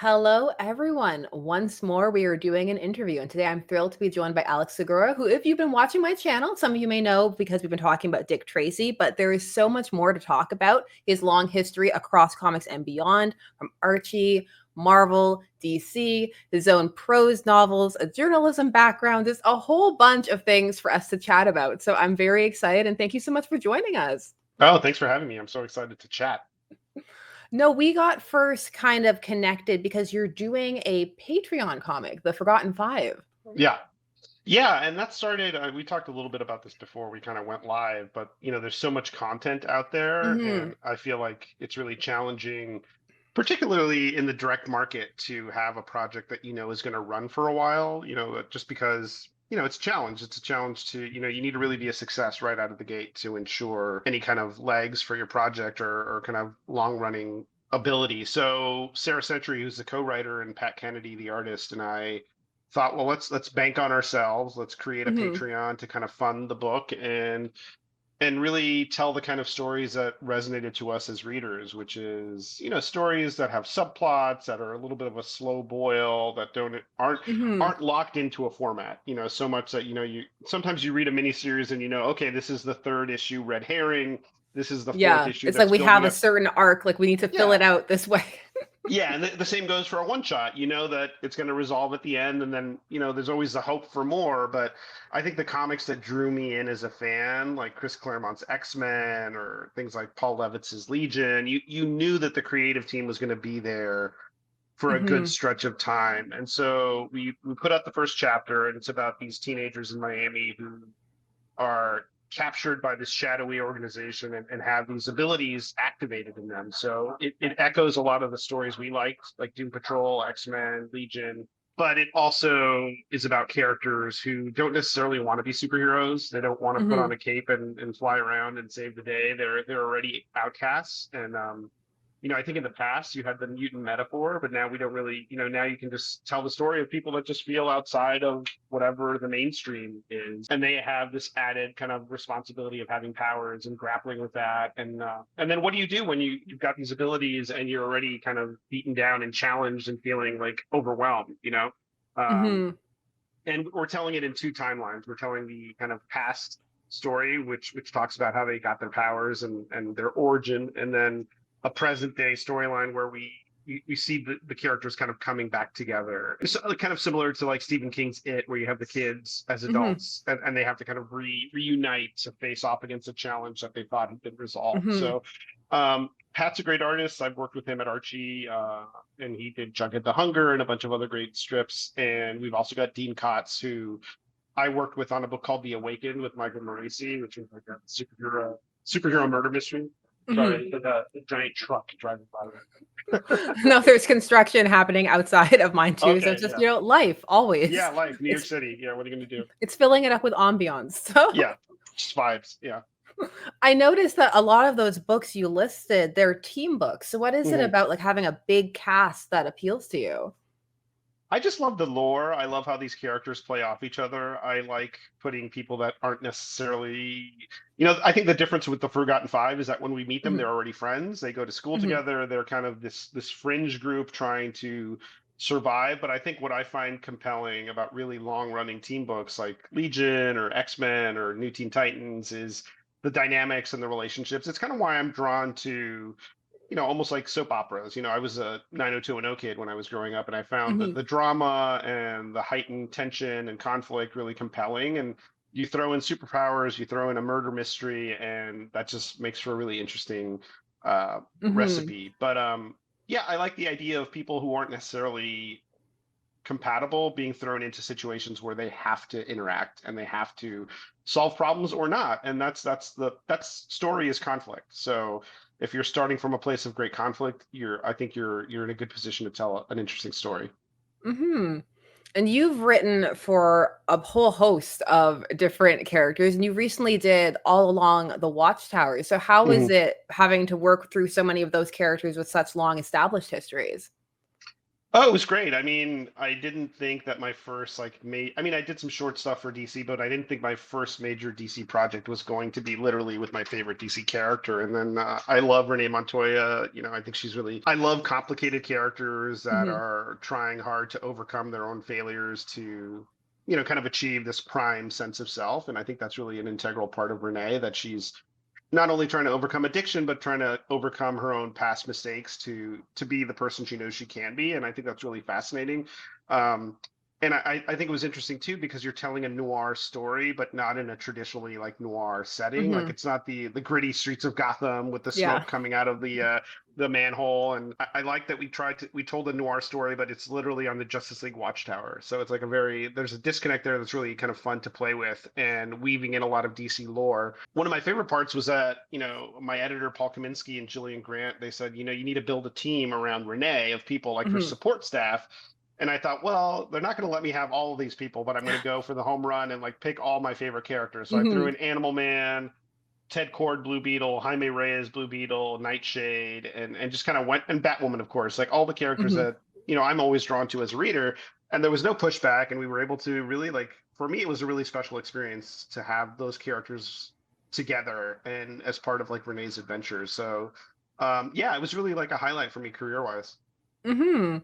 Hello, everyone. Once more, we are doing an interview, and today I'm thrilled to be joined by Alex Segura, who, if you've been watching my channel, some of you may know because we've been talking about Dick Tracy, but there is so much more to talk about. His long history across comics and beyond, from Archie, Marvel, DC, his own prose novels, a journalism background, just a whole bunch of things for us to chat about. So I'm very excited, and thank you so much for joining us. Oh, thanks for having me. I'm so excited to chat. No, we got first kind of connected because you're doing a Patreon comic, The Forgotten Five. Yeah. Yeah, and that started, we talked a little bit about this before we kind of went live, but there's so much content out there, Hmm. and I feel like it's really challenging, particularly in the direct market, to have a project that is going to run for a while, just because, it's a challenge. It's a challenge to, you need to really be a success right out of the gate to ensure any kind of legs for your project or kind of long-running ability. So Sarah Century, who's the co-writer, and Pat Kennedy, the artist, and I thought, well, let's bank on ourselves. Let's create a Hmm. Patreon to kind of fund the book and really tell the kind of stories that resonated to us as readers, which is, stories that have subplots that are a little bit of a slow boil, that don't aren't Hmm. aren't locked into a format, so much that, you sometimes you read a miniseries and okay, this is the third issue red herring. This is the fourth Yeah, issue it's like that's we have building a up. certain arc, like we need to fill Yeah. it out this way. Yeah, and the same goes for a one shot. You know that it's going to resolve at the end, and then there's always the hope for more. But I think the comics that drew me in as a fan, like Chris Claremont's X-Men or things like Paul Levitz's Legion, you knew that the creative team was going to be there for a good Hmm. stretch of time. And so we put out the first chapter, and it's about these teenagers in Miami who are captured by this shadowy organization and have these abilities activated in them. So it echoes a lot of the stories we liked, like Doom Patrol, X-Men, Legion, but it also is about characters who don't necessarily want to be superheroes. They don't want to put on Hmm. a cape and fly around and save the day. They're already outcasts. And I think in the past you had the mutant metaphor, but now we don't really, now you can just tell the story of people that just feel outside of whatever the mainstream is, and they have this added kind of responsibility of having powers and grappling with that. And then what do you do when you've got these abilities and you're already kind of beaten down and challenged and feeling like overwhelmed, Um, Hmm. and we're telling it in two timelines. We're telling the kind of past story, which talks about how they got their powers and their origin, and then a present day storyline where we see the characters kind of coming back together. It's kind of similar to like Stephen King's It, where you have the kids as Hmm. adults and they have to kind of reunite to face off against a challenge that they thought had been resolved. Hmm. So Pat's a great artist. I've worked with him at Archie, and he did Jughead the Hunger and a bunch of other great strips. And we've also got Dean Kotz, who I worked with on a book called The Awakened with Michael Morisi, which was like a superhero murder mystery. Hmm. Sorry, the giant truck driving by. No, there's construction happening outside of mine too. So Okay, it's just, yeah, life always. yeah, life, New York It's City. Yeah, what are you gonna do? it's filling it up with ambiance. So Yeah, just vibes. Yeah. I noticed that a lot of those books you listed, they're team books. So what is it Mhm. about like having a big cast that appeals to you? I just love the lore. I love how these characters play off each other. I like putting people that aren't necessarily, I think the difference with the Forgotten Five is that when we meet them, Hmm. they're already friends. They go to school Hmm. together. They're kind of this fringe group trying to survive. But I think what I find compelling about really long-running team books like Legion or X-Men or New Teen Titans is the dynamics and the relationships. It's kind of why I'm drawn to almost like soap operas. I was a 90210 kid when I was growing up, and I found Hmm. the drama and the heightened tension and conflict really compelling. And you throw in superpowers, you throw in a murder mystery, and that just makes for a really interesting Hmm. recipe. But yeah, I like the idea of people who aren't necessarily compatible being thrown into situations where they have to interact and they have to solve problems or not. And that's story is conflict. So if you're starting from a place of great conflict, I think you're in a good position to tell an interesting story. Hmm. And you've written for a whole host of different characters, and you recently did All Along The Watchtower. So how is Mhm. it having to work through so many of those characters with such long established histories? Oh, it was great. I mean, I didn't think that my first I mean, I did some short stuff for DC, but I didn't think my first major DC project was going to be literally with my favorite DC character. And then I love Renee Montoya. You know, I think she's really, I love complicated characters that Hmm. are trying hard to overcome their own failures to, you know, kind of achieve this prime sense of self. And I think that's really an integral part of Renee, that she's not only trying to overcome addiction but trying to overcome her own past mistakes to be the person she knows she can be. And I think that's really fascinating. um, and I think it was interesting too, because you're telling a noir story but not in a traditionally like noir setting. Like Hmm. it's not the gritty streets of Gotham with the Yeah. smoke coming out of the manhole. And I like that we told a noir story, but it's literally on the Justice League Watchtower. So it's like there's a disconnect there that's really kind of fun to play with, and weaving in a lot of DC lore. One of my favorite parts was that, you know, my editor Paul Kaminsky and Gillian Grant, they said, you know, you need to build a team around Renee of people like her Hmm. support staff. And I thought, well, they're not going to let me have all of these people, but I'm going to go for the home run and like pick all my favorite characters. So I threw Hmm. in Animal Man, Ted Cord, Blue Beetle, Jaime Reyes, Blue Beetle, Nightshade, and just kind of went, and Batwoman, of course, like all the characters Hmm. that, you know, I'm always drawn to as a reader. And there was no pushback, and we were able to really like, for me, it was a really special experience to have those characters together and as part of like Renee's adventures. So, yeah, it was really like a highlight for me career wise. Hmm.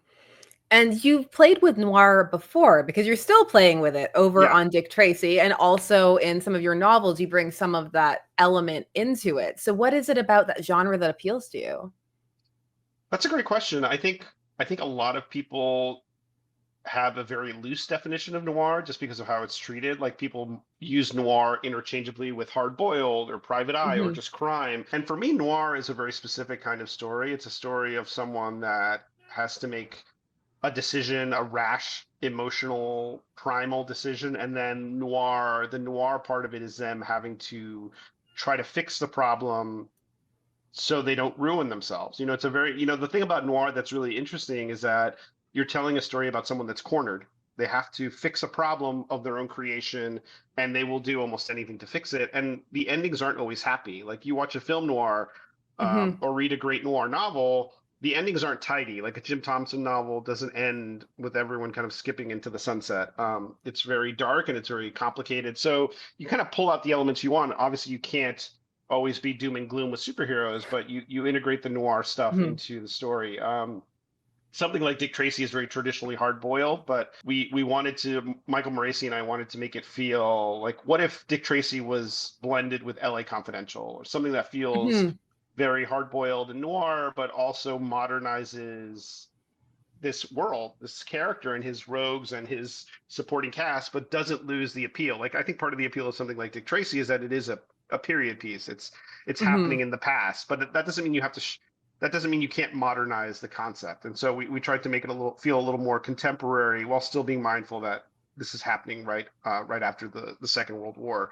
And you've played with noir before because you're still playing with it over Yeah, on Dick Tracy, and also in some of your novels, you bring some of that element into it. So, what is it about that genre that appeals to you? that's a great question. I think a lot of people have a very loose definition of noir just because of how it's treated. Like people use noir interchangeably with hard boiled or private eye or Hmm. just crime. And for me, noir is a very specific kind of story. It's a story of someone that has to make a decision, a rash, emotional, primal decision. And then the noir part of it is them having to try to fix the problem so they don't ruin themselves. You know, it's a very, you know, the thing about noir that's really interesting is that you're telling a story about someone that's cornered. They have to fix a problem of their own creation, and they will do almost anything to fix it. And the endings aren't always happy. Like you watch a film noir, Hmm. or read a great noir novel, the endings aren't tidy. Like a Jim Thompson novel doesn't end with everyone kind of skipping into the sunset. It's very dark and it's very complicated. So you kind of pull out the elements you want. Obviously, you can't always be doom and gloom with superheroes, but you integrate the noir stuff Hmm. into the story. Something like Dick Tracy is very traditionally hard boiled, but we wanted to, Michael Moreci and I wanted to make it feel like, what if Dick Tracy was blended with LA Confidential, or something that feels Hmm. very hard boiled and noir, but also modernizes this world, this character and his rogues and his supporting cast, but doesn't lose the appeal. Like I think part of the appeal of something like Dick Tracy is that it is a period piece. It's Hmm. happening in the past, but that doesn't mean you have to. That doesn't mean you can't modernize the concept. And so we tried to make it feel a little more contemporary while still being mindful that this is happening right after the Second World War.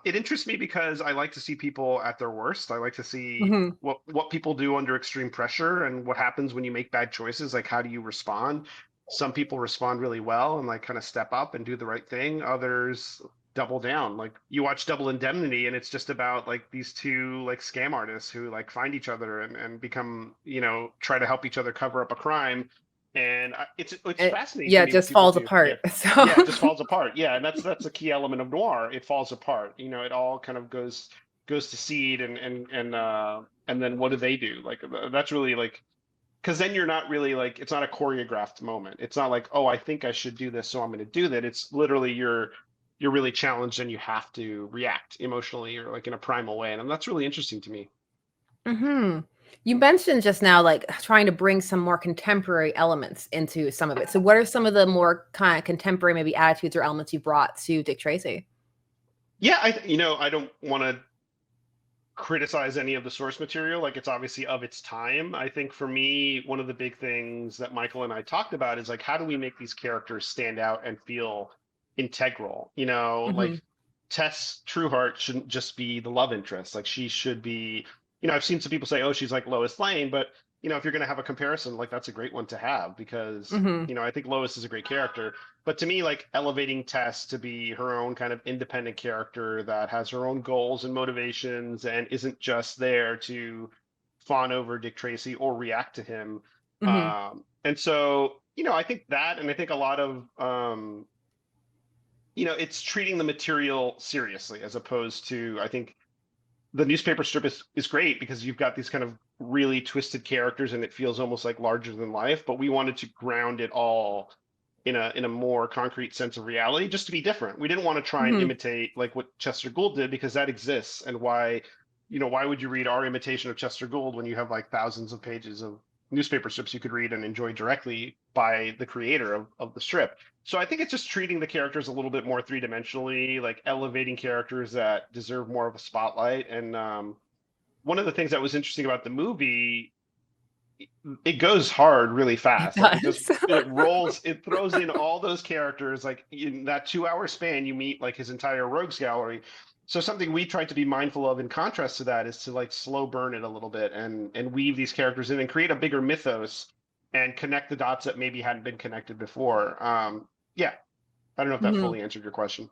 It interests me because I like to see people at their worst. I like to see Hmm. what people do under extreme pressure and what happens when you make bad choices. Like how do you respond? Some people respond really well and like kind of step up and do the right thing. Others double down. Like you watch Double Indemnity and it's just about like these two like scam artists who like find each other and become, you know, try to help each other cover up a crime. And it's fascinating to Yeah, it me what just people falls do. Yeah. apart. Yeah, it So, just falls apart. Yeah, and that's a key element of noir. It falls apart. You know, it all kind of goes to seed, and then what do they do? Like that's really like, because then you're not really like, it's not a choreographed moment. It's not like, oh, I think I should do this, so I'm going to do that. It's literally you're really challenged and you have to react emotionally or like in a primal way, and that's really interesting to me. hmm. You mentioned just now, like trying to bring some more contemporary elements into some of it. So, what are some of the more kind of contemporary, maybe attitudes or elements you brought to Dick Tracy? Yeah, I don't want to criticize any of the source material. Like it's obviously of its time. I think for me, one of the big things that Michael and I talked about is like, how do we make these characters stand out and feel integral? You know, Hmm. like Tess Trueheart shouldn't just be the love interest. Like she should be, you know, I've seen some people say, oh, she's like Lois Lane, but you know, if you're going to have a comparison, like that's a great one to have because, Hmm. you know, I think Lois is a great character. But to me, like elevating Tess to be her own kind of independent character that has her own goals and motivations and isn't just there to fawn over Dick Tracy or react to him. Hmm. And so, I think that, and I think a lot of, it's treating the material seriously as opposed to, I think the newspaper strip is great because you've got these kind of really twisted characters and it feels almost like larger than life, but we wanted to ground it all in a more concrete sense of reality just to be different. We didn't want to try and Mhm. imitate like what Chester Gould did because that exists. And why would you read our imitation of Chester Gould when you have like thousands of pages of newspaper strips you could read and enjoy directly by the creator of the strip? So I think it's just treating the characters a little bit more three-dimensionally, like elevating characters that deserve more of a spotlight. And one of the things that was interesting about the movie, it goes hard really It fast. Like does. it throws in all those characters. Like in that 2 hour span, you meet like his entire rogues gallery. So something we tried to be mindful of in contrast to that is to like slow burn it a little bit and weave these characters in and create a bigger mythos and connect the dots that maybe hadn't been connected before. Yeah, I don't know if that Mhm. fully answered your question.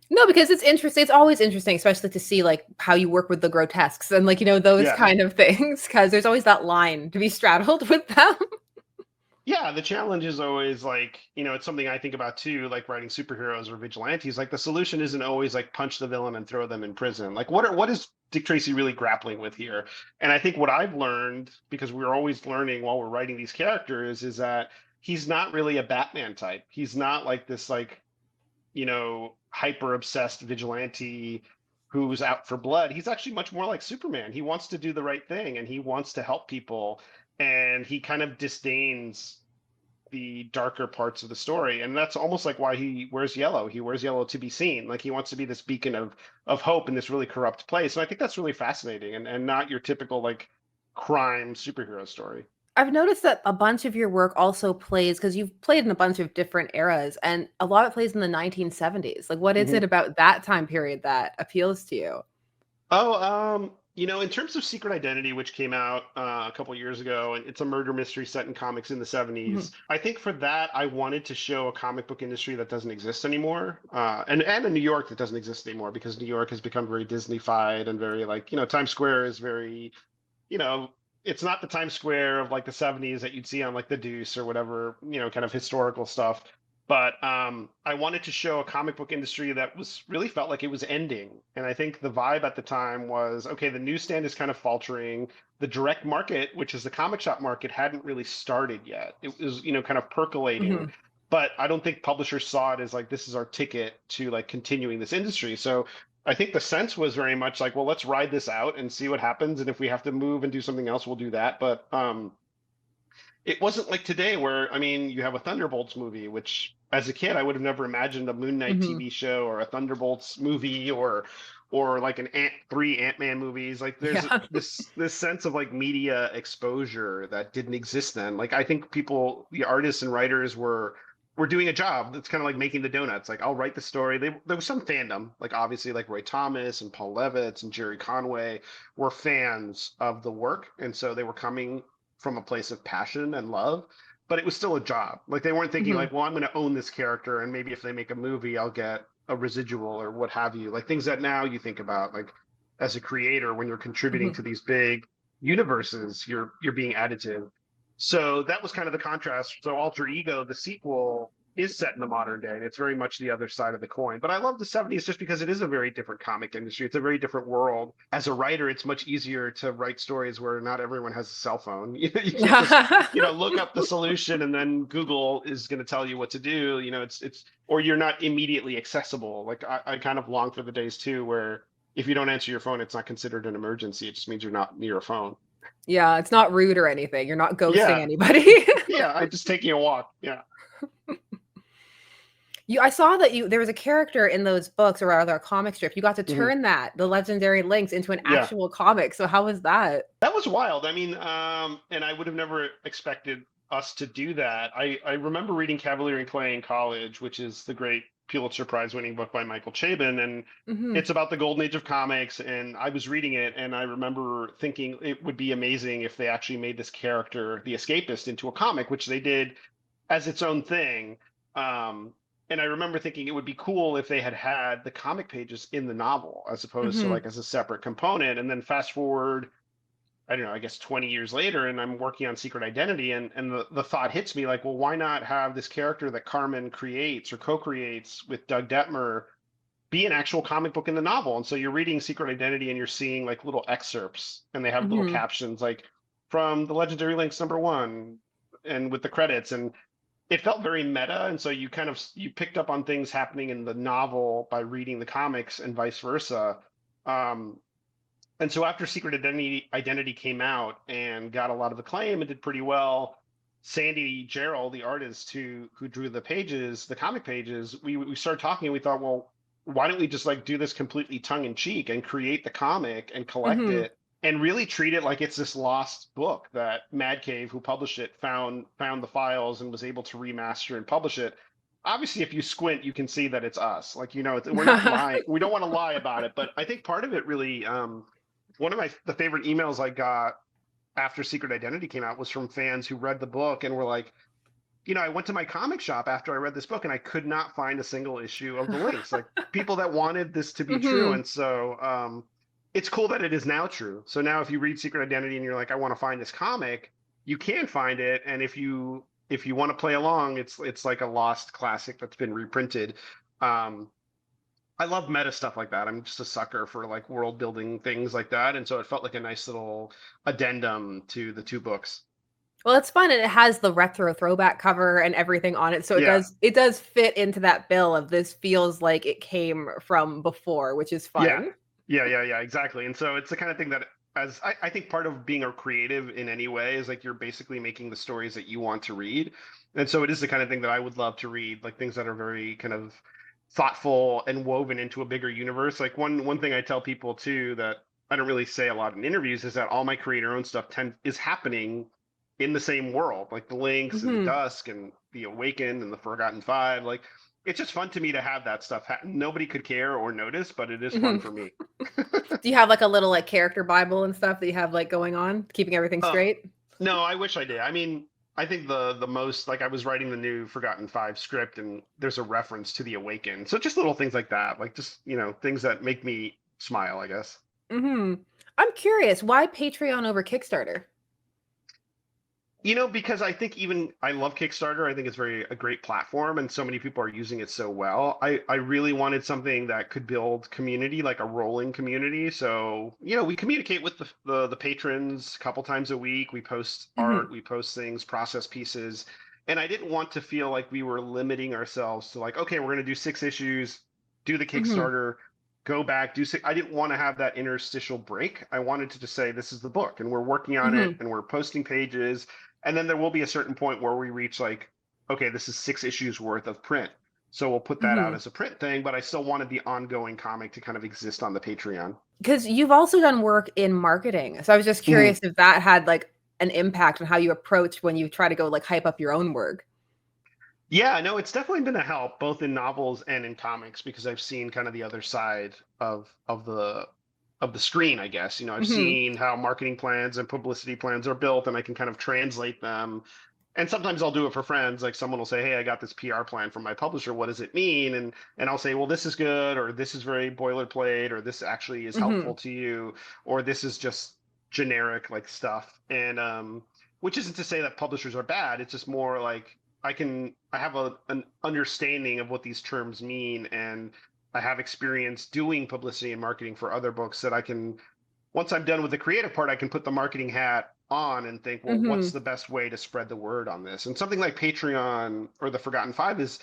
No, because it's interesting. It's always interesting, especially to see like how you work with the grotesques and like, those Yeah. kind of things, because there's always that line to be straddled with them. Yeah, the challenge is always like, it's something I think about too, like writing superheroes or vigilantes. Like the solution isn't always like punch the villain and throw them in prison. Like what is Dick Tracy really grappling with here? And I think what I've learned, because we're always learning while we're writing these characters, is that he's not really a Batman type. He's not like this like, hyper obsessed vigilante who's out for blood. He's actually much more like Superman. He wants to do the right thing and he wants to help people and he kind of disdains the darker parts of the story, and that's almost like why he wears yellow. He wears yellow to be seen, like he wants to be this beacon of hope in this really corrupt place. And I think that's really fascinating and not your typical like crime superhero story. I've noticed that a bunch of your work also plays because you've played in a bunch of different eras, and a lot of it plays in the 1970s. Like, what is Mm-hmm. it about that time period that appeals to you? Oh, in terms of Secret Identity, which came out a couple years ago, and it's a murder mystery set in comics in the Mhm, 70s. I think for that, I wanted to show a comic book industry that doesn't exist anymore, and a New York that doesn't exist anymore because New York has become very Disney-fied and very like, Times Square is very, you know, it's not the Times Square of like the 70s that you'd see on like The Deuce or whatever, kind of historical stuff. But I wanted to show a comic book industry that was really felt like it was ending. And I think the vibe at the time was, okay, the newsstand is kind of faltering. The direct market, which is the comic shop market, hadn't really started yet. It was, kind of percolating. mhm, But I don't think publishers saw it as like this is our ticket to like continuing this industry. So I think the sense was very much like, well, let's ride this out and see what happens. And if we have to move and do something else, we'll do that. But it wasn't like today where, I mean, you have a Thunderbolts movie, which as a kid, I would have never imagined a Moon Knight mhm. TV show or a Thunderbolts movie or like three Ant-Man movies. Like there's Yeah. this sense of like media exposure that didn't exist then. Like I think the artists and writers were doing a job that's kind of like making the donuts. Like I'll write the story. There was some fandom, like obviously like Roy Thomas and Paul Levitz and Jerry Conway were fans of the work, and so they were coming from a place of passion and love. But it was still a job. Like they weren't thinking Mhm, like, well, I'm going to own this character, and maybe if they make a movie, I'll get a residual or what have you. Like things that now you think about, like as a creator, when you're contributing mhm. to these big universes, you're being additive. So that was kind of the contrast. So Alter Ego, the sequel, is set in the modern day, and it's very much the other side of the coin. But I love the 70s just because it is a very different comic industry. It's a very different world. As a writer, it's much easier to write stories where not everyone has a cell phone. You can't just, look up the solution and then Google is going to tell you what to do. It's or you're not immediately accessible. Like I kind of long for the days too where if you don't answer your phone, it's not considered an emergency. It just means you're not near a phone. Yeah, it's not rude or anything. You're not ghosting Yeah. anybody. Yeah. I'm just taking a walk. Yeah. I saw that there was a character in those books or rather a comic strip. You got to Mhm. turn the legendary Lynx into an Yeah. actual comic. So how was that? That was wild. I mean, and I would have never expected us to do that. I remember reading Cavalier and Clay in college, which is the great Pulitzer Prize winning book by Michael Chabon, and Mhm, it's about the golden age of comics. And I was reading it, and I remember thinking it would be amazing if they actually made this character, the escapist, into a comic, which they did as its own thing. Um, and I remember thinking it would be cool if they had the comic pages in the novel as opposed to mhm. like as a separate component. And then fast forward I don't know, I guess 20 years later, and I'm working on Secret Identity, and the thought hits me like, well, why not have this character that Carmen creates or co-creates with Doug Detmer be an actual comic book in the novel? And so you're reading Secret Identity and you're seeing like little excerpts, and they have little Hmm. captions like from the Legendary Links #1, and with the credits, and it felt very meta. And so you kind of you picked up on things happening in the novel by reading the comics and vice versa. Um, and so after Identity came out and got a lot of acclaim and did pretty well, Sandy Gerald, the artist who drew the pages, the comic pages, we started talking and we thought, well, why don't we just like do this completely tongue in cheek and create the comic and collect Hmm. it and really treat it like it's this lost book that Mad Cave, who published it, found the files and was able to remaster and publish it. Obviously, if you squint, you can see that it's us. Like, we're not lying. We don't want to lie about it, but I think part of it really, one of the favorite emails I got after Secret Identity came out was from fans who read the book and were like, I went to my comic shop after I read this book and I could not find a single issue of the links. Like people that wanted this to be true. Hmm. And so it's cool that it is now true. So now if you read Secret Identity and you're like, I want to find this comic, you can find it. And if you want to play along, it's like a lost classic that's been reprinted. Um, I love meta stuff like that. I'm just a sucker for like world building things like that. And so it felt like a nice little addendum to the two books. Well, it's fun, and it has the retro throwback cover and everything on it, so Yeah. it does fit into that bill of this feels like it came from before, which is Yeah. fun. Yeah, exactly. And so it's the kind of thing that as I think part of being a creative in any way is like you're basically making the stories that you want to read. And so it is the kind of thing that I would love to read, like things that are very kind of thoughtful and woven into a bigger universe. Like one thing I tell people too that I don't really say a lot in interviews is that all my creator owned stuff is happening in the same world, like the Links and the Mhm. Dusk and the Awakened and the Forgotten Five. Like it's just fun to me to have that stuff. Nobody could care or notice, but it is fun Mhm. for me. Do you have, like, a little, like, character Bible and stuff that you have, like, going on, keeping everything Oh, straight? no, I wish I did. I mean, I think the most like I was writing the new Forgotten Five script and there's a reference to the Awakened. So just little things like that, like just, things that make me smile, I guess. Mhm. I'm curious, why Patreon over Kickstarter? Because I think even I love Kickstarter. I think it's a great platform, and so many people are using it so well. I really wanted something that could build community, like a rolling community. So, we communicate with the patrons a couple times a week. We post art, Mhm. we post things, process pieces. And I didn't want to feel like we were limiting ourselves to like, okay, we're going to do 6 issues, do the Mhm. Kickstarter, go back, do six. I didn't want to have that interstitial break. I wanted to just say, this is the book, and we're working on it, Mhm. and we're posting pages, and then there will be a certain point where we reach like, okay, this is 6 issues worth of print. So we'll put that out Mhm. as a print thing, but I still wanted the ongoing comic to kind of exist on the Patreon. 'Cause you've also done work in marketing, so I was just Mhm. curious if that had, like, an impact on how you approach when you try to go, like, hype up your own work. Yeah, no, it's definitely been a help both in novels and in comics because I've seen kind of the other side of the screen, I guess. I've Mhm. seen how marketing plans and publicity plans are built and I can kind of translate them. And sometimes I'll do it for friends. Like someone will say, "Hey, I got this PR plan from my publisher. What does it mean?" And I'll say, "Well, this is good, or this is very boilerplate, or this actually is helpful Mhm. to you, or this is just generic like stuff." And which isn't to say that publishers are bad. It's just more like I have an understanding of what these terms mean, and I have experience doing publicity and marketing for other books that I can, once I'm done with the creative part, I can put the marketing hat on and think, well, what's Mhm. the best way to spread the word on this? And something like Patreon or the Forgotten Five is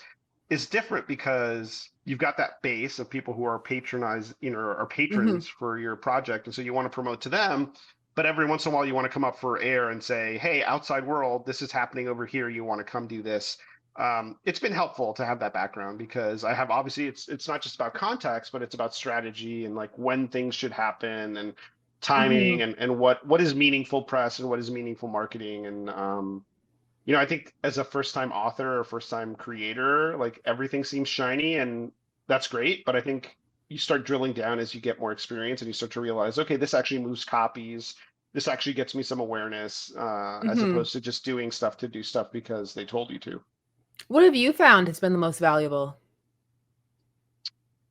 different because you've got that base of people who are are Mhm. patrons for your project, and so you want to promote to them. But every once in a while, you want to come up for air and say, "Hey, outside world, this is happening over here. You want to come do this?" It's been helpful to have that background because I have obviously it's not just about context, but it's about strategy and like when things should happen and timing Mhm. and what is meaningful press and what is meaningful marketing. And I think as a first time author or first time creator, like everything seems shiny and that's great. But I think you start drilling down as you get more experience and you start to realize, okay, this actually moves copies. This actually gets me some awareness, as Mhm. opposed to just doing stuff to do stuff because they told you to. What have you found has been the most valuable?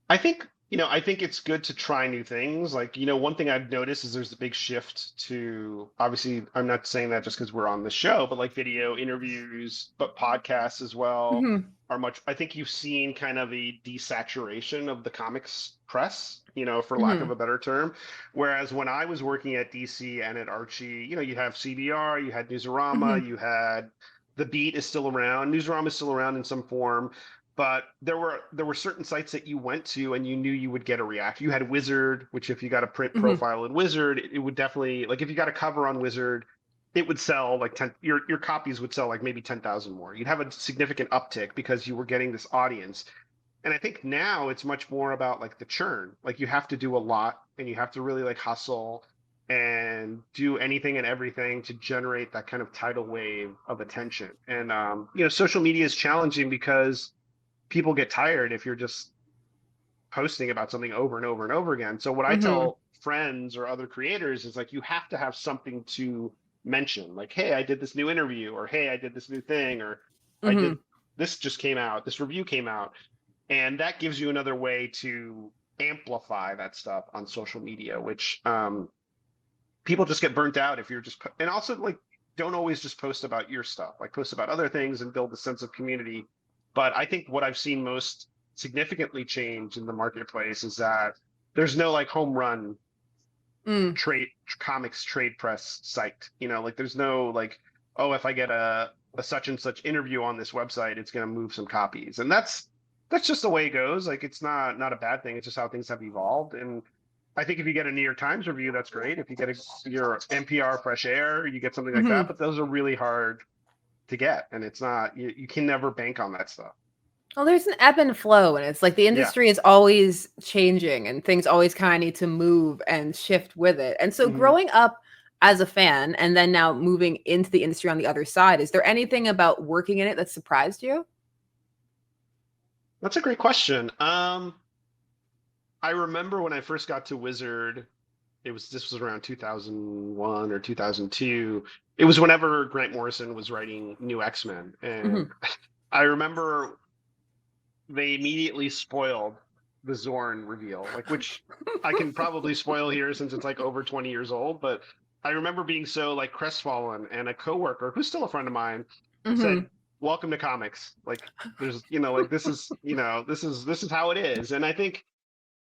I think I think it's good to try new things. Like, one thing I've noticed is there's a big shift to, obviously, I'm not saying that just because we're on the show, but like video interviews, but podcasts as well Hmm. are much, I think you've seen kind of a desaturation of the comics press, for lack of Hmm. a better term. Whereas when I was working at DC and at Archie, you have CBR, you had Hmm. Newsarama, you had The Beat is still around. Newsarama is still around in some form, but there were certain sites that you went to and you knew you would get a reaction. You had Wizard, which if you got a print Hmm. profile in Wizard, it would definitely, like, if you got a cover on Wizard, it would sell like 10, your copies would sell like maybe 10,000 more. You'd have a significant uptick because you were getting this audience. And I think now it's much more about like the churn. Like, you have to do a lot and you have to really like hustle and do anything and everything to generate that kind of tidal wave of attention. And social media is challenging because people get tired if you're just posting about something over and over and over again. So what I Hmm. tell friends or other creators is like, you have to have something to mention, like, hey, I did this new interview, or hey, I did this new thing, or I Hmm. did this, just came out, this review came out. And that gives you another way to amplify that stuff on social media, which people just get burnt out if you're just, and also like, don't always just post about your stuff, like post about other things and build a sense of community. But I think what I've seen most significantly change in the marketplace is that there's no like home run Mm. trade comics trade press site, like there's no like, oh, if I get a such and such interview on this website, it's going to move some copies. And that's just the way it goes. Like, it's not a bad thing, it's just how things have evolved. And I think if you get a New York Times review, that's great. If you get your NPR Fresh Air, you get something like that. Hmm. But those are really hard to get, and it's not, you can never bank on that stuff. Well, there's an ebb and flow, and it's like the Yeah. industry is always changing, and things always kind of need to move and shift with it. And so, Hmm. growing up as a fan, and then now moving into the industry on the other side, is there anything about working in it that surprised you? That's a great question. I remember when I first got to Wizard, this was around 2001 or 2002. It was whenever Grant Morrison was writing New X-Men, and Hmm. I remember they immediately spoiled the Zorn reveal, like, which I can probably spoil here since it's like over 20 years old, but I remember being so like crestfallen, and a coworker who's still a friend of mine Hmm. said, "Welcome to comics. Like, there's, like, this is how it is." And I think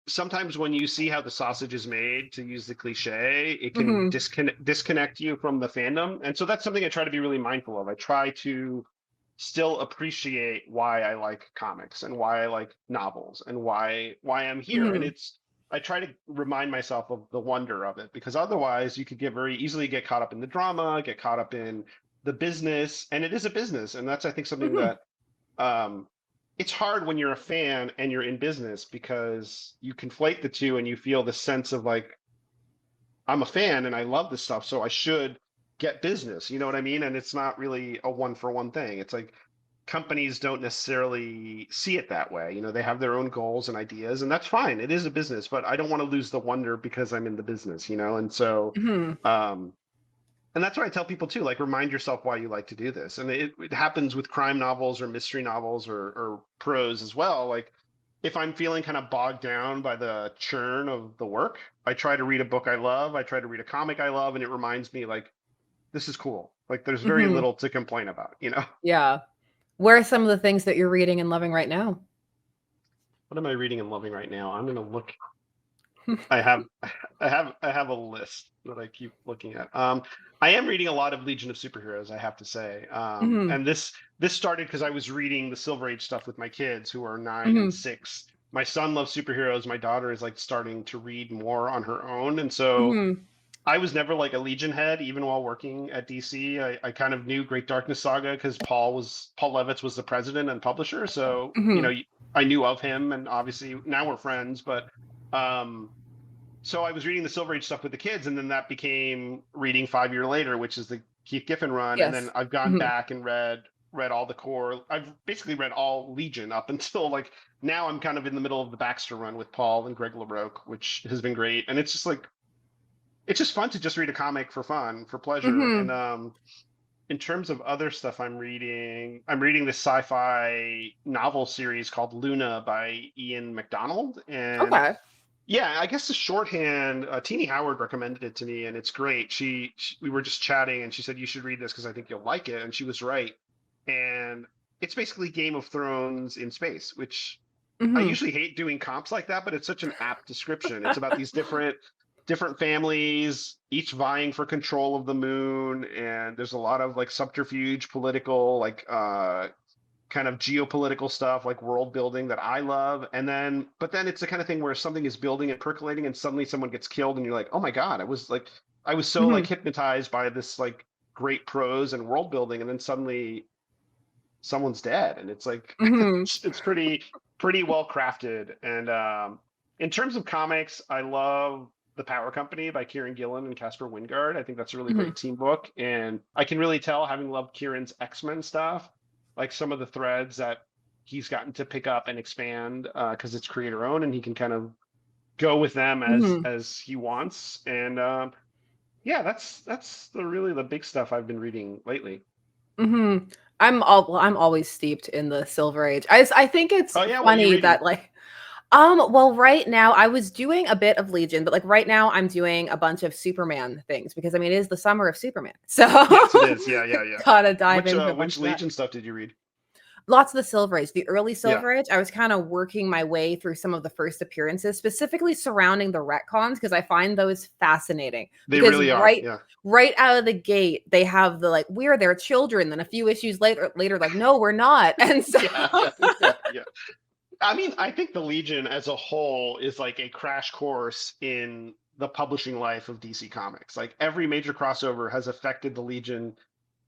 sometimes when you see how the sausage is made, to use the cliche, it can Hmm. disconnect you from the fandom. And so that's something I try to be really mindful of. I try to still appreciate why I like comics and why I like novels and why I'm here. And Hmm. I try to remind myself of the wonder of it, because otherwise you could get very easily get caught up in the drama, get caught up in the business, and it is a business. And that's, I think, something Hmm. that um, it's hard when you're a fan and you're in business, because you conflate the two and you feel the sense of like, I'm a fan and I love this stuff, so I should get business. You know what I mean? And it's not really a one for one thing. It's like, companies don't necessarily see it that way. They have their own goals and ideas, and that's fine. It is a business, but I don't want to lose the wonder because I'm in the business, And so, Hmm. um, and that's what I tell people too. Like, remind yourself why you like to do this. And it happens with crime novels or mystery novels or prose as well. Like, if I'm feeling kind of bogged down by the churn of the work, I try to read a book I love. I try to read a comic I love, and it reminds me, like, this is cool. Like, there's very Hmm. little to complain about. Yeah. Where are some of the things that you're reading and loving right now? What am I reading and loving right now? I'm gonna look. I have I have a list that I keep looking at. I am reading a lot of Legion of Superheroes, I have to say. Hmm. And this started because I was reading the Silver Age stuff with my kids, who are 9 and 6. My son loves superheroes. My daughter is like starting to read more on her own, and so Hmm. I was never like a Legion head, even while working at DC. I kind of knew Great Darkness Saga because Paul Levitz was the president and publisher, so Hmm. I knew of him, and obviously now we're friends. But um, so I was reading the Silver Age stuff with the kids, and then that became reading 5 Year Later, which is the Keith Giffen run, and then Yes. I've gone Hmm. back and read all the core. I've basically read all Legion up until like now. I'm kind of in the middle of the Baxter run with Paul and Greg LaRocque, which has been great, and it's just fun to just read a comic for fun, for pleasure. And Hmm. in terms of other stuff I'm reading this sci-fi novel series called Luna by Ian McDonald. And Okay. yeah, I guess the shorthand, Teenie Howard recommended it to me, and it's great. We were just chatting, and she said you should read this because I think you'll like it, and she was right. And it's basically Game of Thrones in space, which I Hmm. usually hate doing comps like that, but it's such an apt description. It's about these different families, each vying for control of the moon, and there's a lot of like subterfuge, political, like kind of geopolitical stuff, like world building that I love. And then, but then it's the kind of thing where something is building and percolating, and suddenly someone gets killed, and you're like, oh my god, I was so like Hmm. hypnotized by this like great prose and world building, and then suddenly someone's dead, and it's like Hmm. it's pretty well crafted. And in terms of comics, I love The Power Company by Kieran Gillen and Casper Wingard. I think that's a really Hmm. great team book, and I can really tell, having loved Kieran's X-Men stuff, like some of the threads that he's gotten to pick up and expand because it's creator owned, and he can kind of go with them Hmm. as he wants. And yeah, that's really the big stuff I've been reading lately. Hmm. I'm always steeped in the Silver Age. I think it's Oh yeah, what are you funny reading? that like well, right now I was doing a bit of Legion, but like right now I'm doing a bunch of Superman things because I mean it is the summer of Superman. So Yes, it is. Yeah, yeah, yeah. gotta dive into a bunch Which of that. Legion stuff did you read? Lots of the Silver Age, the early Yeah, Silver Age. I was kind of working my way through some of the first appearances, specifically surrounding the retcons, because I find those fascinating. they Because really are. Yeah, right out of the gate, they have the like, we're their children. Then a few issues later, like, no, we're not. And so yeah, yeah, yeah. I mean, I think the Legion as a whole is like a crash course in the publishing life of DC Comics. Like every major crossover has affected the Legion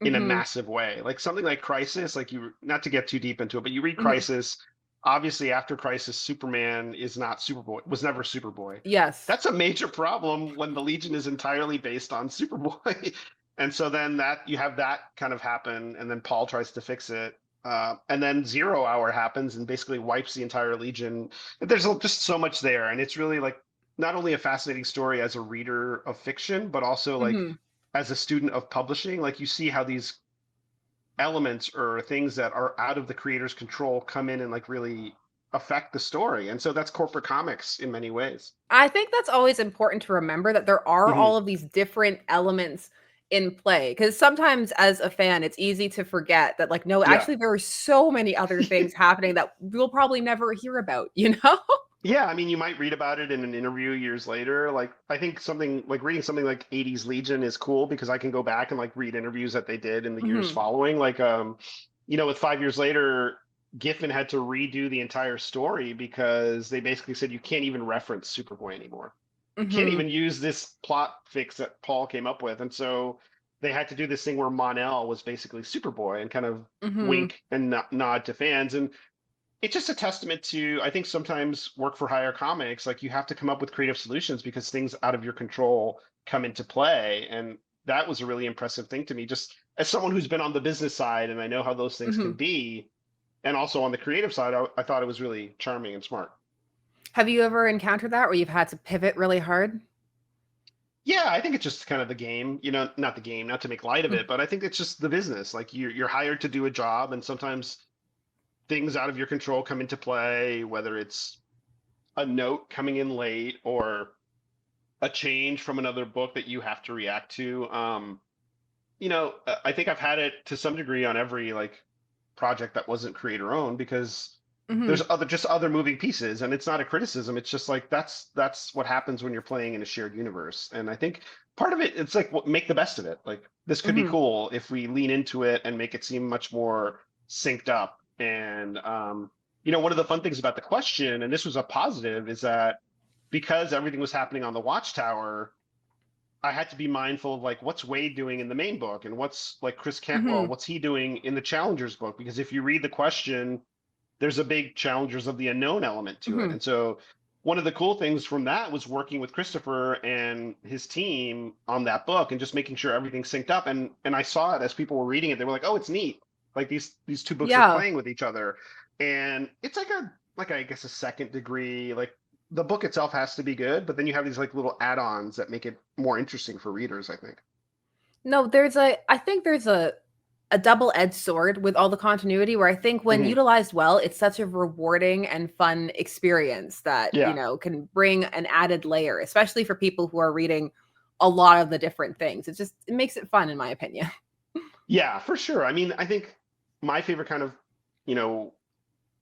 in a Mhm, massive way. Like something like Crisis, like you, not to get too deep into it, but you read mhm. Crisis. Obviously, after Crisis, Superman is not Superboy, was never Superboy. Yes. That's a major problem when the Legion is entirely based on Superboy. And so then that you have that kind of happen, and then Paul tries to fix it. And then Zero Hour happens and basically wipes the entire Legion. There's just so much there, and it's really like not only a fascinating story as a reader of fiction, but also like Mhm, as a student of publishing. Like you see how these elements or things that are out of the creator's control come in and like really affect the story. And so that's corporate comics in many ways. I think that's always important to remember that there are Hmm. all of these different elements in play. Because sometimes as a fan, it's easy to forget that, like, no, Yeah. actually, there are so many other things happening that we'll probably never hear about, you know? Yeah, I mean, you might read about it in an interview years later. Like, I think something like reading something like 80s Legion is cool because I can go back and like read interviews that they did in the years Mhm, following. Like, with 5 years later, Giffen had to redo the entire story because they basically said you can't even reference Superboy anymore. You can't mhm, even use this plot fix that Paul came up with. And so they had to do this thing where Mon-El was basically Superboy and kind of mhm, wink and nod to fans. And it's just a testament to, I think, sometimes work for hire comics, like you have to come up with creative solutions because things out of your control come into play. And that was a really impressive thing to me, just as someone who's been on the business side and I know how those things can mhm. be. And also on the creative side, I thought it was really charming and smart. Have you ever encountered that where you've had to pivot really hard? Yeah, I think it's just kind of the game, not the game, not to make light of Mm, it, but I think it's just the business. Like you're hired to do a job, and sometimes things out of your control come into play, whether it's a note coming in late or a change from another book that you have to react to. I think I've had it to some degree on every like project that wasn't creator owned because there's mhm, other moving pieces, and it's not a criticism. It's just like that's what happens when you're playing in a shared universe. And I think part of it's like make the best of it. Like this could be mhm, cool if we lean into it and make it seem much more synced up. And one of the fun things about the question, and this was a positive, is that because everything was happening on the Watchtower, I had to be mindful of like what's Wade doing in the main book and what's like Chris Cantwell, mhm, what's he doing in the Challengers book? Because if you read the question, there's a big Challengers of the Unknown element to it. mhm. And so one of the cool things from that was working with Christopher and his team on that book and just making sure everything synced up. And I saw it as people were reading it, they were like, "Oh, it's neat. Like these two books are Yeah. playing with each other." And it's like I guess a second degree, like the book itself has to be good, but then you have these like little add-ons that make it more interesting for readers, I think. No, I think there's a double-edged sword with all the continuity where I think when Hmm. utilized well, it's such a rewarding and fun experience that, Yeah. can bring an added layer, especially for people who are reading a lot of the different things. It makes it fun in my opinion. Yeah, for sure. I mean, I think my favorite kind of, you know,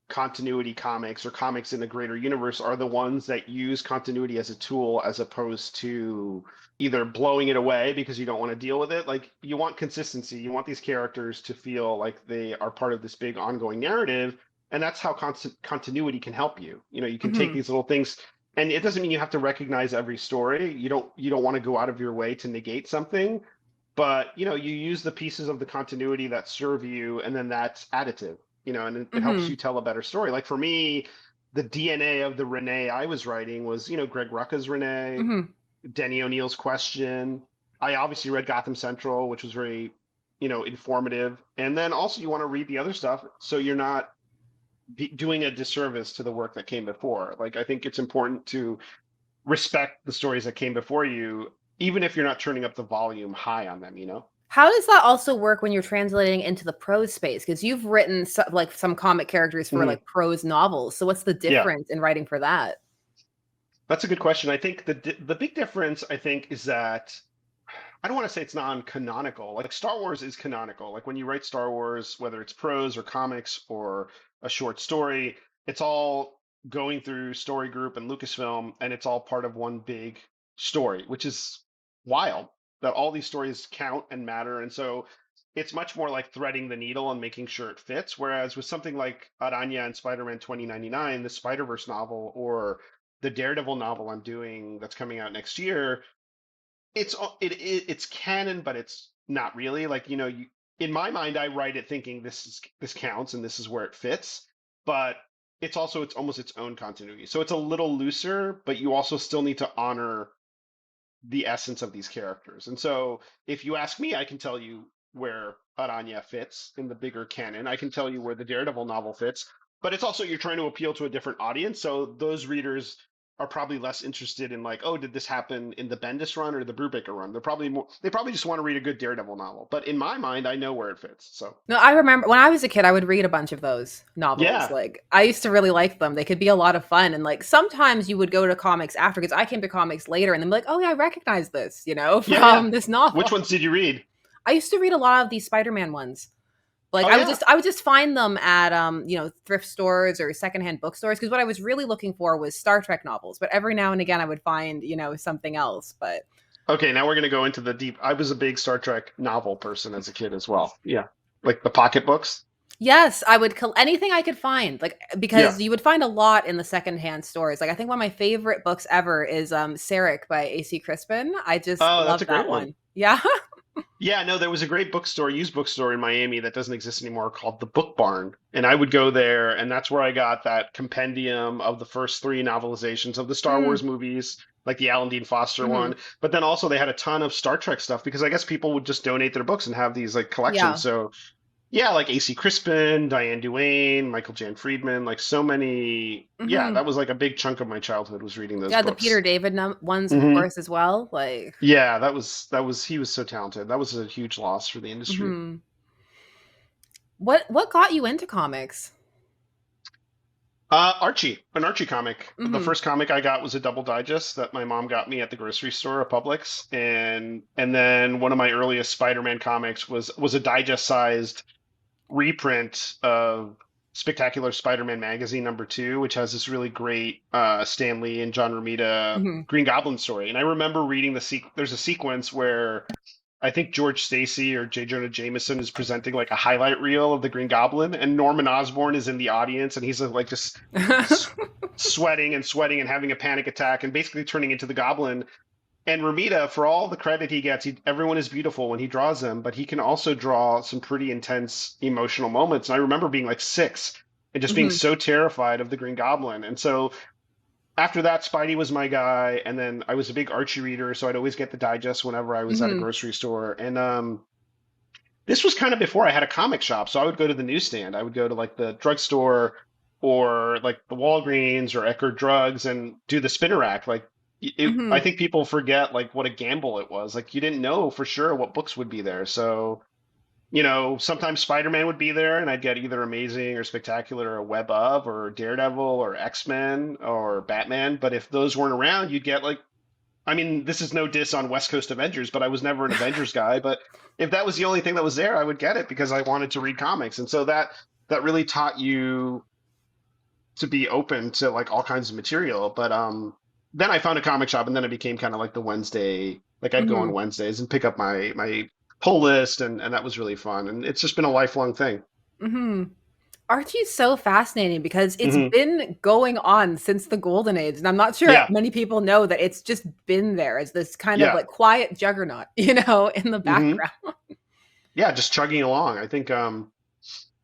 continuity comics or comics in the greater universe are the ones that use continuity as a tool as opposed to either blowing it away because you don't want to deal with it. Like you want consistency, you want these characters to feel like they are part of this big ongoing narrative, and that's how continuity can help you. You know, you can take Mhm. these little things, and it doesn't mean you have to recognize every story. You don't want to go out of your way to negate something, but you use the pieces of the continuity that serve you, and then that's additive, and it helps you Mhm. tell a better story. Like for me, the DNA of the Renee I was writing was, Greg Rucka's Renee, Mhm. Denny O'Neil's Question. I obviously read Gotham Central, which was very, informative. And then also you want to read the other stuff so you're not doing a disservice to the work that came before. Like I think it's important to respect the stories that came before you, even if you're not turning up the volume high on them. How does that also work when you're translating into the prose space? Because you've written like some comic characters for Hmm. like prose novels. So what's the Yeah. difference in writing for that? That's a good question. I think the big difference, I think, is that I don't want to say it's non-canonical. Like Star Wars is canonical. Like when you write Star Wars, whether it's prose or comics or a short story, it's all going through Story Group and Lucasfilm, and it's all part of one big story, which is wild that all these stories count and matter. And so it's much more like threading the needle and making sure it fits. Whereas with something like Aranya and Spider-Man 2099, the Spider-Verse novel, or the Daredevil novel I'm doing that's coming out next year, it's canon, but it's not really. Like in my mind, I write it thinking this counts and this is where it fits, but it's almost its own continuity. So it's a little looser, but you also still need to honor the essence of these characters. And so if you ask me, I can tell you where Aranya fits in the bigger canon. I can tell you where the Daredevil novel fits, but it's also you're trying to appeal to a different audience. So those readers are probably less interested in like, oh, did this happen in the Bendis run or the Brubaker run? They probably just want to read a good Daredevil novel. But in my mind, I know where it fits. So No, I remember when I was a kid, I would read a bunch of those novels. yeah, Like I used to really like them. They could be a lot of fun. And like sometimes you would go to comics after because I came to comics later and then be like, oh yeah, I recognize this, yeah, yeah. from this Which novel. ones did you read? I used to read a lot of these Spider-Man ones. Like Oh yeah. I would just find them at thrift stores or secondhand bookstores because what I was really looking for was Star Trek novels. But every now and again I would find, something else. But Okay, now we're going to go into the deep. I was a big Star Trek novel person as a kid as well. Yeah. Like the pocket books. yes, I would anything I could find, like Yeah. because you would find a lot in the secondhand stores. Like I think one of my favorite books ever is Sarek by AC Crispin. I just Oh, that's love a that great one. one. Yeah. Yeah, no, there was a great bookstore, used bookstore in Miami that doesn't exist anymore called the Book Barn. And I would go there, and that's where I got that compendium of the first three novelizations of the Star Mm, Wars movies, like the Alan Dean Foster hmm. one. But then also they had a ton of Star Trek stuff because I guess people would just donate their books and have these like collections. Yeah. So yeah, like AC Crispin, Diane Duane, Michael Jan Friedman, like so many. Yeah, Hmm. that was like a big chunk of my childhood was reading those Yeah, the Peter books. David ones, of Hmm. course, as well. Like, Yeah, that was he was so talented. That was a huge loss for the industry. hmm. What got you into comics? Archie, an Archie comic. The Hmm. first comic I got was a double digest that my mom got me at the grocery store at Publix, and then one of my earliest Spider-Man comics was a digest-sized reprint of Spectacular Spider-Man magazine #2, which has this really great Stan Lee and John Romita Hmm. Green Goblin story. And I remember reading there's a sequence where I think George Stacy or J. Jonah Jameson is presenting like a highlight reel of the Green Goblin, and Norman Osborn is in the audience, and he's like just s- sweating and sweating and having a panic attack, and basically turning into the Goblin. And Romita, for all the credit he gets, everyone is beautiful when he draws them, but he can also draw some pretty intense emotional moments. And I remember being like 6 and just being Hmm. so terrified of the Green Goblin. And so after that, Spidey was my guy, and then I was a big Archie reader, so I'd always get the digest whenever I was at a Hmm. grocery store. And this was kind of before I had a comic shop, so I would go to the newsstand. I would go to like the drugstore or like the Walgreens or Eckerd Drugs and do the spinner rack. Like I Hmm. think people forget like what a gamble it was. Like you didn't know for sure what books would be there. So Sometimes Spider-Man would be there and I'd get either Amazing or Spectacular or Web of or Daredevil or X-Men or Batman. But if those weren't around, you'd get like, I mean, this is no diss on West Coast Avengers, but I was never an Avengers guy. But if that was the only thing that was there, I would get it because I wanted to read comics. And so that really taught you to be open to like all kinds of material. But then I found a comic shop and then it became kind of like the Wednesday, like I'd go on Hmm. Wednesdays and pick up my pull list and that was really fun. And it's just been a lifelong thing. Hmm. Archie's so fascinating because it's Hmm. been going on since the golden age, and I'm not sure Yeah. many people know that it's just been there as this kind of Yeah. like quiet juggernaut, in the Hmm. background. Yeah. Just chugging along. I think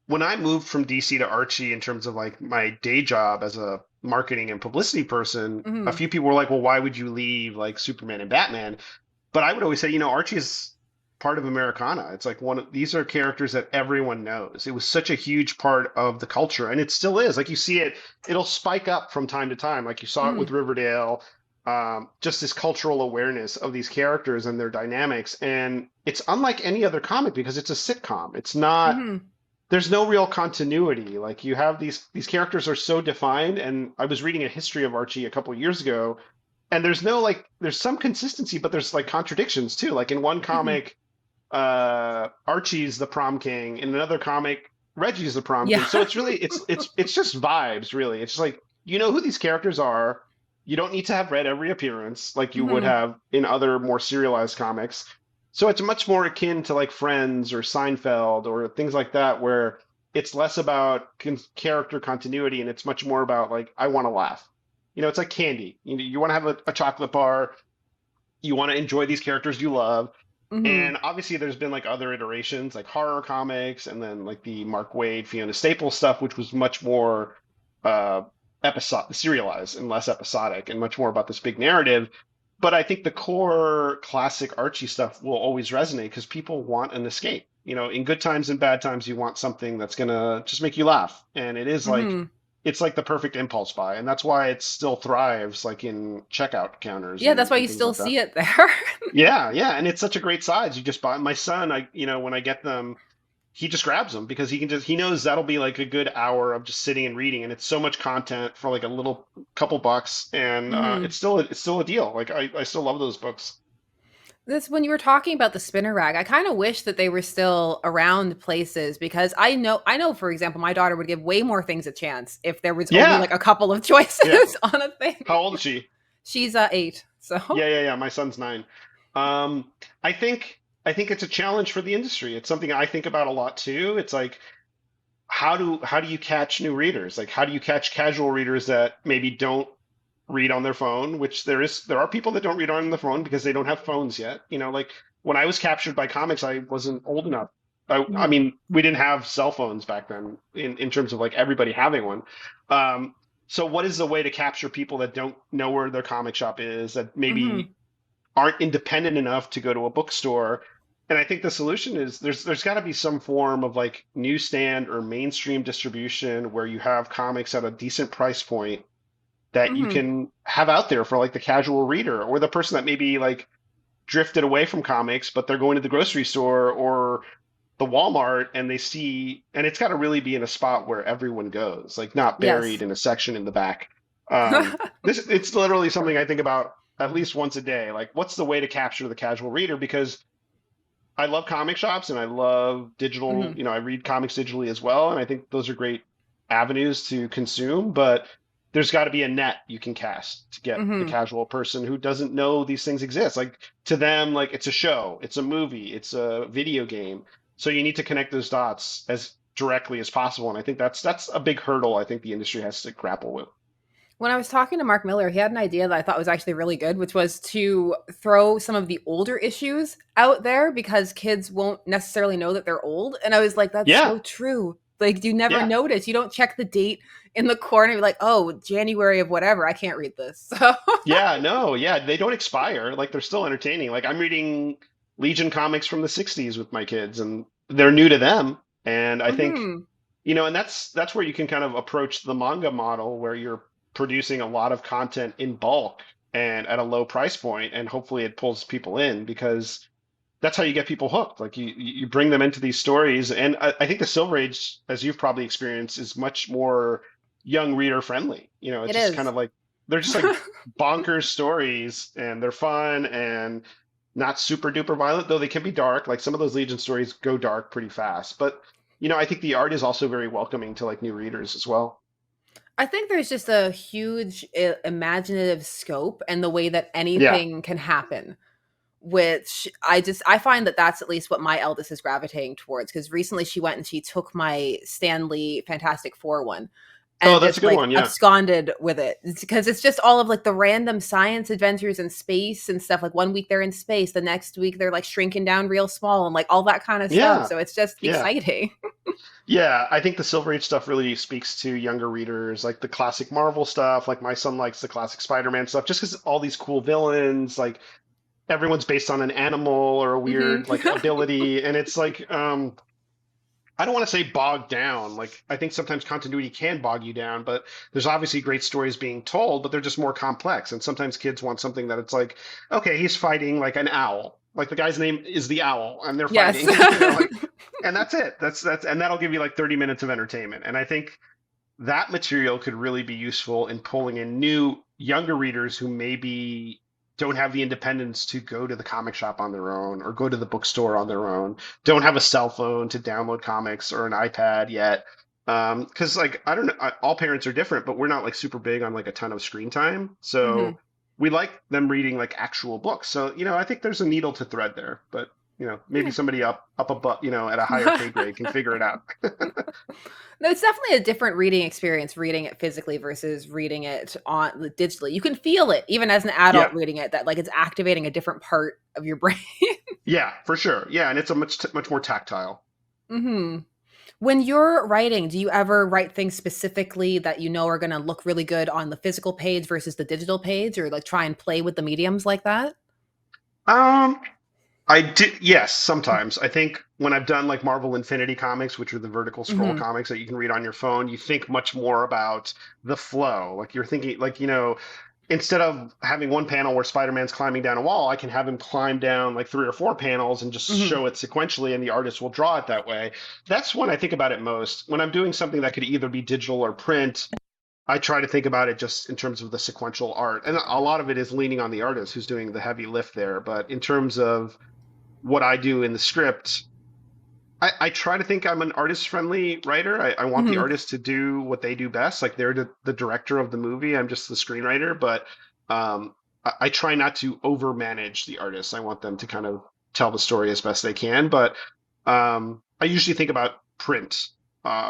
when I moved from DC to Archie in terms of like my day job as a marketing and publicity person, a Hmm. few people were like, well, why would you leave like Superman and Batman? But I would always say, Archie is part of Americana. It's like these are characters that everyone knows. It was such a huge part of the culture, and it still is. Like you see it, it'll spike up from time to time. Like you saw it with Hmm. Riverdale, just this cultural awareness of these characters and their dynamics. And it's unlike any other comic because it's a sitcom. It's not. Hmm. There's no real continuity. Like you have these characters are so defined. And I was reading a history of Archie a couple of years ago, and there's some consistency, but there's like contradictions too. Like in one Hmm. comic, Archie's the prom king. In another comic, Reggie's the prom king. Yeah. So it's really it's just vibes, really. It's just like you know who these characters are. You don't need to have read every appearance like you would Hmm. have in other more serialized comics. So it's much more akin to like Friends or Seinfeld or things like that, where it's less about character continuity and it's much more about like I want to laugh. It's like candy. You want to have a chocolate bar. You want to enjoy these characters you love, Hmm. and obviously, there's been like other iterations, like horror comics, and then like the Mark Waid, Fiona Staples stuff, which was much more uh, serialized and less episodic, and much more about this big narrative. But I think the core classic Archie stuff will always resonate because people want an escape. In good times and bad times, you want something that's gonna just make you laugh, and Hmm. it's like the perfect impulse buy, and that's why it still thrives, like in checkout counters Yeah, that's why and you things still like that. see it there. Yeah, yeah, and it's such a great size. You just buy my son, when I get them, he just grabs them because he knows that'll be like a good hour of just sitting and reading, and it's so much content for like a little couple bucks, and Hmm. it's still a deal. Like I still love those books. This when you were talking about the spinner rag, I kind of wish that they were still around places because I know for example, my daughter would give way more things a chance if there was only Yeah, like a couple of yeah. choices on a thing. How old is she? She's 8. So, Yeah, yeah, yeah. My son's 9. Um, I think it's a challenge for the industry. It's something I think about a lot too. It's like how do you catch new readers? Like how do you catch casual readers that maybe don't read on their phone, which there are people that don't read on the phone because they don't have phones yet. Like when I was captured by comics, I wasn't old enough. I mhm, mean, we didn't have cell phones back then in terms of like everybody having one. Um, so what is the way to capture people that don't know where their comic shop is, that maybe mhm, aren't independent enough to go to a bookstore? And I think the solution is there's got to be some form of like newsstand or mainstream distribution where you have comics at a decent price point that you mhm. can have out there for like the casual reader or the person that maybe like drifted away from comics, but they're going to the grocery store or the Walmart and they see, and it's got to really be in a spot where everyone goes, like not buried Yes. in a section in the back. It's literally something I think about at least once a day. Like, what's the way to capture the casual reader? Because I love comic shops and I love digital, Mhm, I read comics digitally as well. And I think those are great avenues to consume, but there's got to be a net you can cast to get the mhm. casual person who doesn't know these things exist. Like to them, like it's a show, it's a movie, it's a video game. So you need to connect those dots as directly as possible. And I think that's a big hurdle I think the industry has to grapple with. When I was talking to Mark Miller, he had an idea that I thought was actually really good, which was to throw some of the older issues out there because kids won't necessarily know that they're old. And I was like, that's Yeah, so true. Like, you never yeah. notice. You don't check the date in the corner. You're like, oh, January of whatever. I can't read this. So, Yeah, no, yeah, they don't expire. Like they're still entertaining. Like I'm reading Legion comics from the 60s with my kids and they're new to them. And I think, mhm. and that's where you can kind of approach the manga model where you're producing a lot of content in bulk and at a low price point and hopefully it pulls people in because that's how you get people hooked. Like you bring them into these stories, and I think the Silver Age, as you've probably experienced, is much more young reader friendly. You know, it's It just kind is. of like they're just like bonkers stories, and they're fun and not super duper violent, though they can be dark. Like some of those Legion stories go dark pretty fast, but I think the art is also very welcoming to like new readers as well. I think there's just a huge imaginative scope and the way that Yeah. anything can happen, which I find that that's at least what my eldest is gravitating towards, because recently she went and she took my Stanley Fantastic Four one Oh, and that's a just good like one. Yeah. absconded with it, because it's just all of like the random science adventures in space and stuff. Like one week they're in space, the next week they're like shrinking down real small and like all that kind of stuff, Yeah. so it's just Yeah. exciting. Yeah, I think the Silver Age stuff really speaks to younger readers, like the classic Marvel stuff. Like my son likes the classic Spider-Man stuff, just because all these cool villains, like everyone's based on an animal or a Hmm. weird like ability, and it's like I don't want to say bogged down. Like I think sometimes continuity can bog you down, but there's obviously great stories being told, but they're just more complex. And sometimes kids want something that it's like, okay, he's fighting like an owl. Like the guy's name is the owl, and they're Yes. fighting, like, and that's it. That's and that'll give you like 30 minutes of entertainment. And I think that material could really be useful in pulling in new younger readers who maybe don't have the independence to go to the comic shop on their own or go to the bookstore on their own, don't have a cell phone to download comics or an iPad yet. Because like I don't know, all parents are different, but we're not like super big on like a ton of screen time, Hmm. so we like them reading like actual books. So I think there's a needle to thread there, but maybe Yeah. somebody up above, at a higher pay grade can figure it out. No, it's definitely a different reading experience reading it physically versus reading it on digitally. You can feel it even as an Yeah. adult reading it, that like it's activating a different part of your brain. Yeah, for sure. Yeah, and it's a much more tactile. Hmm. When you're writing, do you ever write things specifically that you know are going to look really good on the physical page versus the digital page, or like try and play with the mediums like that? Um, I did, yes, sometimes. I think when I've done like Marvel Infinity comics, which are the vertical scroll Hmm. comics that you can read on your phone, you think much more about the flow. Like you're thinking, like, instead of having one panel where Spider-Man's climbing down a wall, I can have him climb down like three or four panels and just Hmm. show it sequentially, and the artist will draw it that way. That's when I think about it most. When I'm doing something that could either be digital or print, I try to think about it just in terms of the sequential art. And a lot of it is leaning on the artist who's doing the heavy lift there. But in terms of what I do in the script, I try to think I'm an artist friendly writer. I want the Hmm. artist to do what they do best. Like they're the director of the movie. I'm just the screenwriter. But I try not to overmanage the artist. I want them to kind of tell the story as best they can. But I usually think about print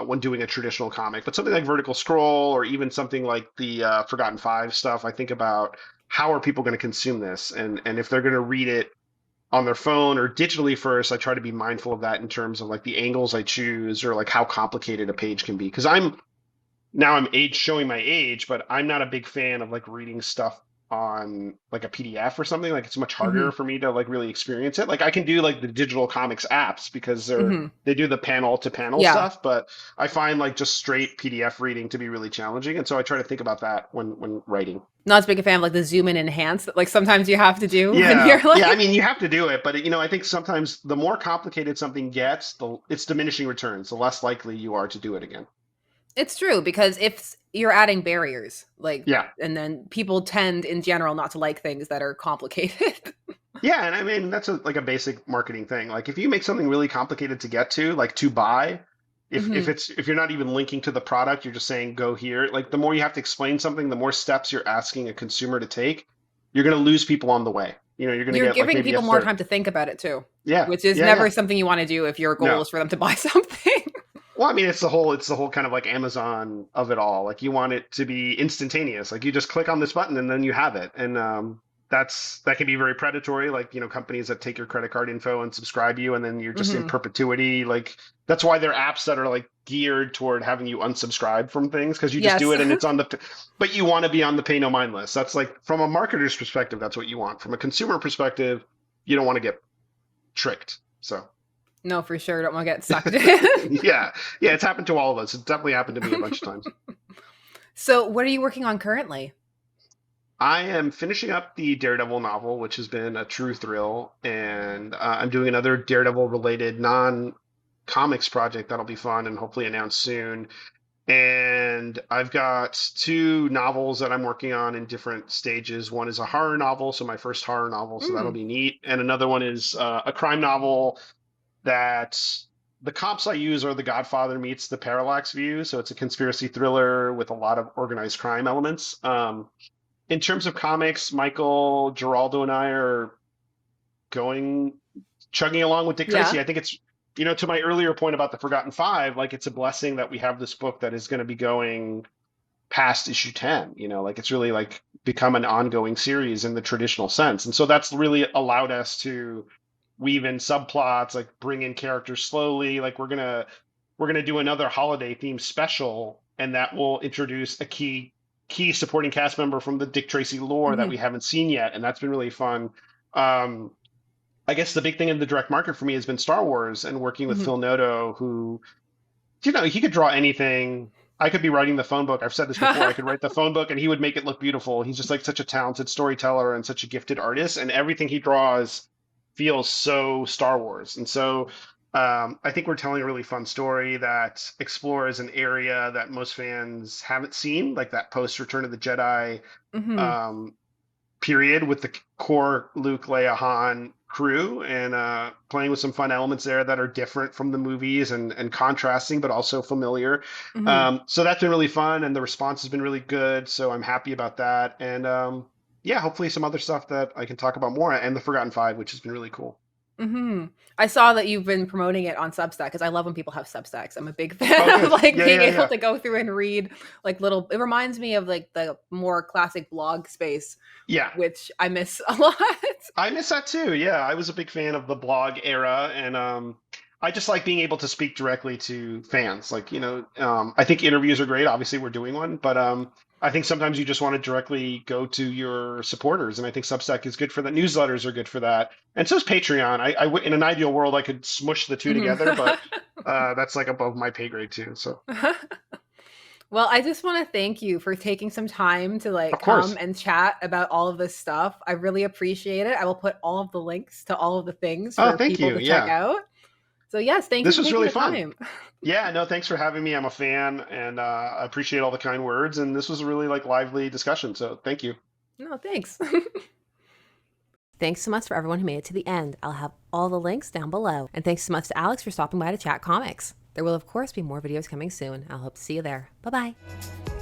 when doing a traditional comic. But something like Vertical Scroll or even something like the Forgotten Five stuff, I think about how are people going to consume this, and if they're going to read it on their phone or digitally first, I try to be mindful of that in terms of like the angles I choose or like how complicated a page can be. Because I'm age showing my age, but I'm not a big fan of like reading stuff on like a PDF or something. Like it's much Hmm. harder for me to like really experience it. Like I can do like the digital comics apps because Hmm. they do the panel to panel Yeah. stuff, but I find like just straight PDF reading to be really challenging. And so I try to think about that when writing. Not as big a fan of like the zoom in enhance that like sometimes you have to do when Yeah, you're yeah. I like. mean, you have to do it, but I think sometimes the more complicated something gets, the it's diminishing returns. The less likely you are to do it again. It's true, because if you're adding barriers, like, Yeah, and then people tend in general not to like things that are complicated. yeah, and I mean that's like a basic marketing thing. Like if you make something really complicated to get to, like to buy, if Hmm. it's if you're not even linking to the product, you're just saying go here. Like the more you have to explain something, the more steps you're asking a consumer to take, you're going to lose people on the way. You're going to You're get like giving maybe a people more third. time to think about it too, Yeah, which is yeah, never yeah. something you want to do if your goal No. is for them to buy something. Well, I mean, it's the whole kind of like Amazon of it all. Like you want it to be instantaneous. Like you just click on this button and then you have it. And that can be very predatory. Like, companies that take your credit card info and subscribe you, and then you're just in Hmm. perpetuity. Like that's why there are apps that are like geared toward having you unsubscribe from things because you just do Yes. it and it's on but you want to be on the pay no mind list. That's like from a marketer's perspective, that's what you want. From a consumer perspective, you don't want to get tricked. So. No, for sure. Don't want to get sucked in. Yeah, yeah, it's happened to all of us. It's definitely happened to me a bunch of times. So, what are you working on currently? I am finishing up the Daredevil novel, which has been a true thrill, and I'm doing another Daredevil related non-comics project that'll be fun and hopefully announced soon. And I've got two novels that I'm working on in different stages. One is a horror novel, so my first horror novel, so that'll Mm, be neat. And another one is a crime novel that the comps I use are The Godfather meets the Parallax View. So it's a conspiracy thriller with a lot of organized crime elements. In terms of comics, Michael Geraldo and I are going chugging along with Dick yeah. Tracy. I think it's, to my earlier point about the Forgotten Five, like it's a blessing that we have this book that is going to be going past issue 10. Like it's really like become an ongoing series in the traditional sense. And so that's really allowed us to weave in subplots, like bring in characters slowly. Like we're gonna do another holiday themed special, and that will introduce a key supporting cast member from the Dick Tracy lore that Hmm. we haven't seen yet, and that's been really fun. Um, I guess the big thing in the direct market for me has been Star Wars and working with Hmm. Phil Noto, who, he could draw anything. I could be writing the phone book. I've said this before. I could write the phone book and he would make it look beautiful. He's just like such a talented storyteller and such a gifted artist, and everything he draws feels so Star Wars. And so I think we're telling a really fun story that explores an area that most fans haven't seen, like that post Return of the Jedi Hmm. um, period with the core Luke, Leia, Han crew, and playing with some fun elements there that are different from the movies and contrasting, but also familiar. Hmm. So that's been really fun, and the response has been really good. So I'm happy about that, and yeah, hopefully some other stuff that I can talk about more, and the Forgotten Five, which has been really cool. Hmm. I saw that you've been promoting it on Substack because I love when people have Substacks. I'm a big Oh, fan of good. like Yeah, being yeah, able yeah. to go through and read like little. It reminds me of like the more classic blog space, Yeah. which I miss a lot. I miss that too. Yeah, I was a big fan of the blog era, and I just like being able to speak directly to fans. Like, I think interviews are great. Obviously, we're doing one, but I think sometimes you just want to directly go to your supporters, and I think Substack is good for that. Newsletters are good for that, and so is Patreon. In an ideal world, I could smush the two Mhm. together, but that's like above my pay grade too. So, Well, I just want to thank you for taking some time to like of come course. and chat about all of this stuff. I really appreciate it. I will put all of the links to all of the things Oh, for thank people you. to check Yeah, out. So, yes, thank you this for was taking really the fun. time. Yeah, no, thanks for having me. I'm a fan, and I appreciate all the kind words. And this was a really like lively discussion. So thank you. No, thanks. Thanks so much for everyone who made it to the end. I'll have all the links down below. And thanks so much to Alex for stopping by to chat comics. There will, of course, be more videos coming soon. I'll hope to see you there. Bye bye.